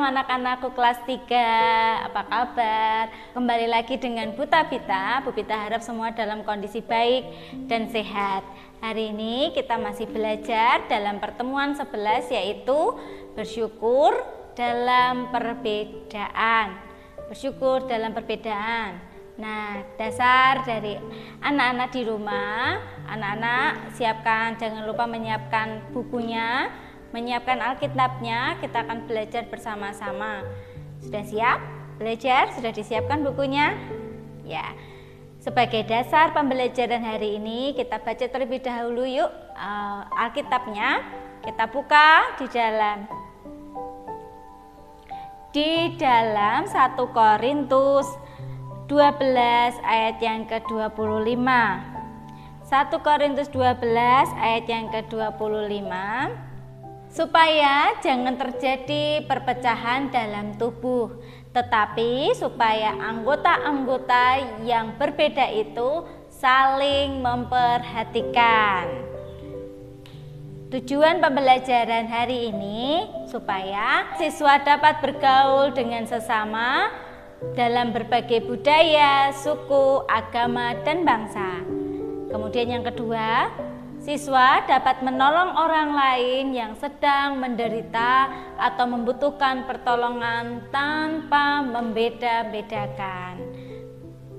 anak-anakku kelas 3, apa kabar? Kembali lagi dengan Bu Tabita. Bu Tabita harap semua dalam kondisi baik dan sehat. Hari ini kita masih belajar dalam pertemuan 11, yaitu bersyukur dalam perbedaan. Bersyukur dalam perbedaan. Nah, dasar dari anak-anak di rumah, anak-anak siapkan, jangan lupa menyiapkan bukunya, menyiapkan Alkitabnya, kita akan belajar bersama-sama. Sudah siap belajar? Sudah disiapkan bukunya? Ya. Sebagai dasar pembelajaran hari ini, kita baca terlebih dahulu yuk Alkitabnya. Kita buka di dalam 1 Korintus 12 ayat yang ke-25. 1 Korintus 12 ayat yang ke-25. Supaya jangan terjadi perpecahan dalam tubuh, tetapi supaya anggota-anggota yang berbeda itu saling memperhatikan. Tujuan pembelajaran hari ini supaya siswa dapat bergaul dengan sesama dalam berbagai budaya, suku, agama, dan bangsa. Kemudian yang kedua, siswa dapat menolong orang lain yang sedang menderita atau membutuhkan pertolongan tanpa membeda-bedakan.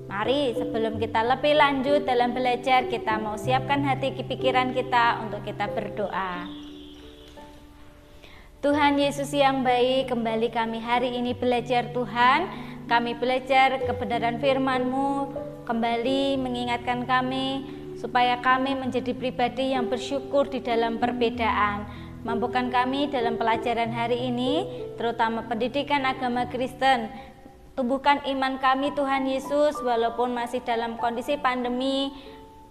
Mari sebelum kita lebih lanjut dalam belajar, kita mau siapkan hati pikiran kita untuk kita berdoa. Tuhan Yesus yang baik, kembali kami hari ini belajar Tuhan. Kami belajar kebenaran firman-Mu, kembali mengingatkan kami supaya kami menjadi pribadi yang bersyukur di dalam perbedaan. Mampukan kami dalam pelajaran hari ini, terutama pendidikan agama Kristen. Tumbuhkan iman kami Tuhan Yesus, walaupun masih dalam kondisi pandemi,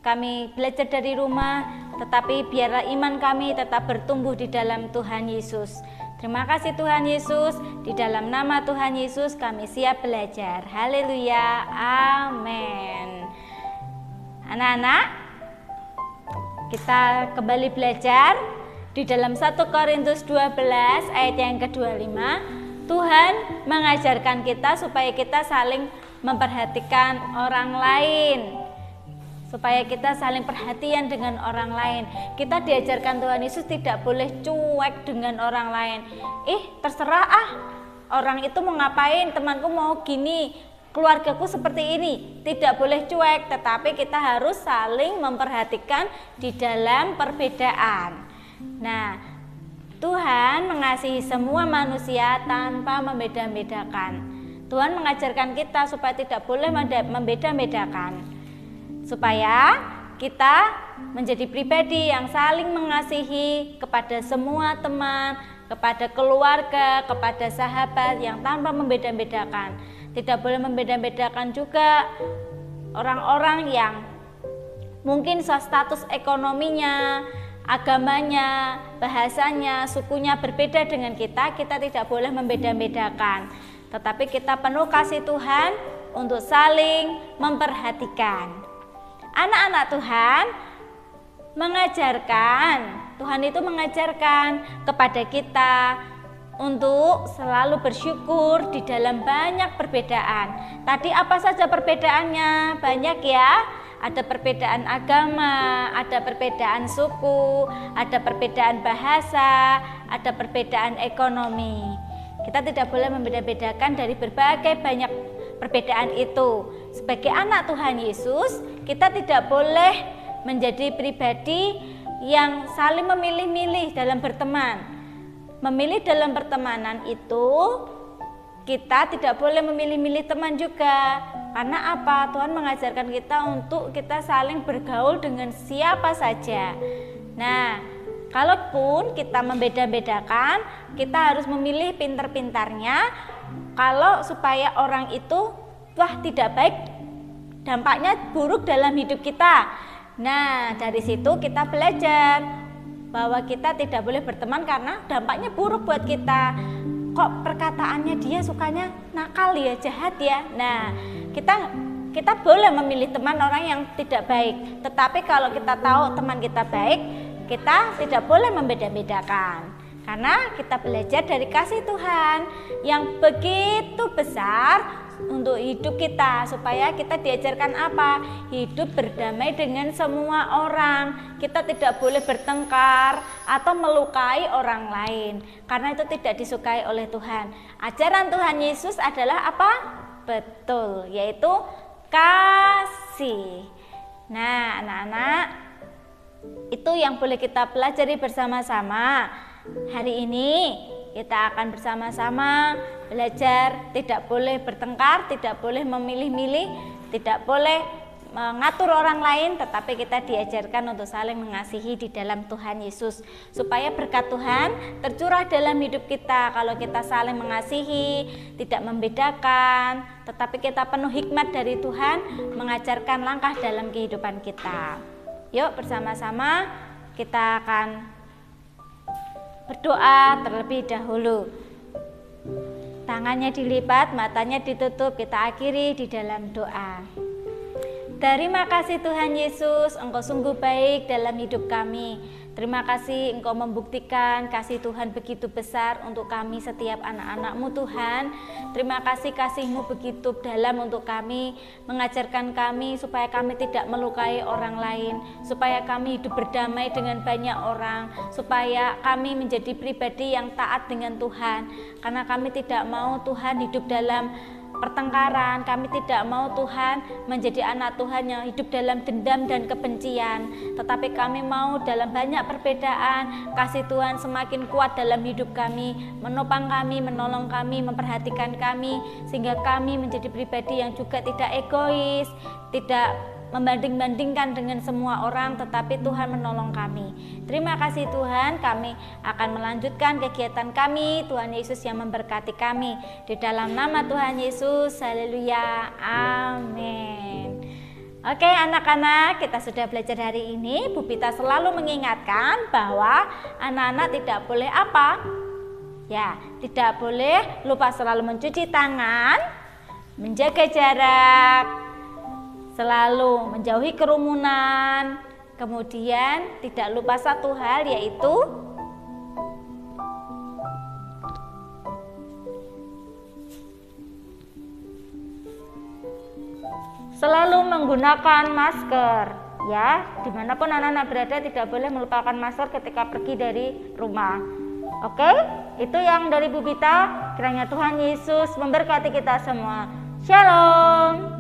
kami belajar dari rumah, tetapi biarlah iman kami tetap bertumbuh di dalam Tuhan Yesus. Terima kasih Tuhan Yesus, di dalam nama Tuhan Yesus kami siap belajar. Haleluya, amin. Anak-anak, kita kembali belajar di dalam 1 Korintus 12 ayat yang ke-25. Tuhan mengajarkan kita supaya kita saling memperhatikan orang lain, supaya kita saling perhatian dengan orang lain. Kita diajarkan Tuhan Yesus tidak boleh cuek dengan orang lain. Terserah orang itu mau ngapain, temanku mau gini, keluargaku seperti ini. Tidak boleh cuek, tetapi kita harus saling memperhatikan di dalam perbedaan. Nah, Tuhan mengasihi semua manusia tanpa membeda-bedakan. Tuhan mengajarkan kita supaya tidak boleh membeda-bedakan, supaya kita menjadi pribadi yang saling mengasihi kepada semua teman, kepada keluarga, kepada sahabat yang tanpa membeda-bedakan. Tidak boleh membeda-bedakan juga orang-orang yang mungkin status ekonominya, agamanya, bahasanya, sukunya berbeda dengan kita. Kita tidak boleh membeda-bedakan, tetapi kita penuh kasih Tuhan untuk saling memperhatikan. Anak-anak Tuhan Tuhan itu mengajarkan kepada kita untuk selalu bersyukur di dalam banyak perbedaan. Tadi apa saja perbedaannya? Banyak ya. Ada perbedaan agama, ada perbedaan suku, ada perbedaan bahasa, ada perbedaan ekonomi. Kita tidak boleh membeda-bedakan dari berbagai banyak perbedaan itu. Sebagai anak Tuhan Yesus, kita tidak boleh menjadi pribadi yang saling memilih-milih dalam berteman. Memilih dalam pertemanan itu, kita tidak boleh memilih-milih teman juga. Karena apa? Tuhan mengajarkan kita untuk kita saling bergaul dengan siapa saja. Nah, kalaupun kita membeda-bedakan, kita harus memilih pintar-pintarnya. Kalau supaya orang itu tidak baik, dampaknya buruk dalam hidup kita. Nah, dari situ kita belajar bahwa kita tidak boleh berteman karena dampaknya buruk buat kita. Kok perkataannya dia sukanya nakal ya, jahat ya. Nah, kita boleh memilih teman orang yang tidak baik. Tetapi kalau kita tahu teman kita baik, kita tidak boleh membeda-bedakan. Karena kita belajar dari kasih Tuhan yang begitu besar untuk hidup kita, supaya kita diajarkan apa? Hidup berdamai dengan semua orang. Kita tidak boleh bertengkar atau melukai orang lain, karena itu tidak disukai oleh Tuhan. Ajaran Tuhan Yesus adalah apa? Betul, yaitu kasih. Nah, anak-anak, itu yang boleh kita pelajari bersama-sama. Hari ini kita akan bersama-sama belajar tidak boleh bertengkar, tidak boleh memilih-milih, tidak boleh mengatur orang lain, tetapi kita diajarkan untuk saling mengasihi di dalam Tuhan Yesus, supaya berkat Tuhan tercurah dalam hidup kita. Kalau kita saling mengasihi, tidak membedakan, tetapi kita penuh hikmat dari Tuhan mengajarkan langkah dalam kehidupan kita. Yuk bersama-sama kita akan berdoa terlebih dahulu. Tangannya dilipat, matanya ditutup, kita akhiri di dalam doa. Terima kasih Tuhan Yesus, Engkau sungguh baik dalam hidup kami. Terima kasih Engkau membuktikan kasih Tuhan begitu besar untuk kami setiap anak-anak-Mu Tuhan. Terima kasih kasih-Mu begitu dalam untuk kami, mengajarkan kami supaya kami tidak melukai orang lain, supaya kami hidup berdamai dengan banyak orang, supaya kami menjadi pribadi yang taat dengan Tuhan. Karena kami tidak mau Tuhan hidup dalam pertengkaran, kami tidak mau Tuhan menjadi anak Tuhan yang hidup dalam dendam dan kebencian, tetapi kami mau dalam banyak perbedaan, kasih Tuhan semakin kuat dalam hidup kami, menopang kami, menolong kami, memperhatikan kami, sehingga kami menjadi pribadi yang juga tidak egois, tidak membanding-bandingkan dengan semua orang, tetapi Tuhan menolong kami. Terima kasih Tuhan, kami akan melanjutkan kegiatan kami. Tuhan Yesus yang memberkati kami. Di dalam nama Tuhan Yesus, haleluya, amin. Oke anak-anak, kita sudah belajar hari ini. Bu Pita selalu mengingatkan bahwa anak-anak tidak boleh apa? Ya, tidak boleh lupa selalu mencuci tangan, menjaga jarak, selalu menjauhi kerumunan. Kemudian tidak lupa satu hal, yaitu selalu menggunakan masker. Ya, dimanapun anak-anak berada tidak boleh melupakan masker ketika pergi dari rumah. Oke, itu yang dari Bu Pita. Kiranya Tuhan Yesus memberkati kita semua. Shalom.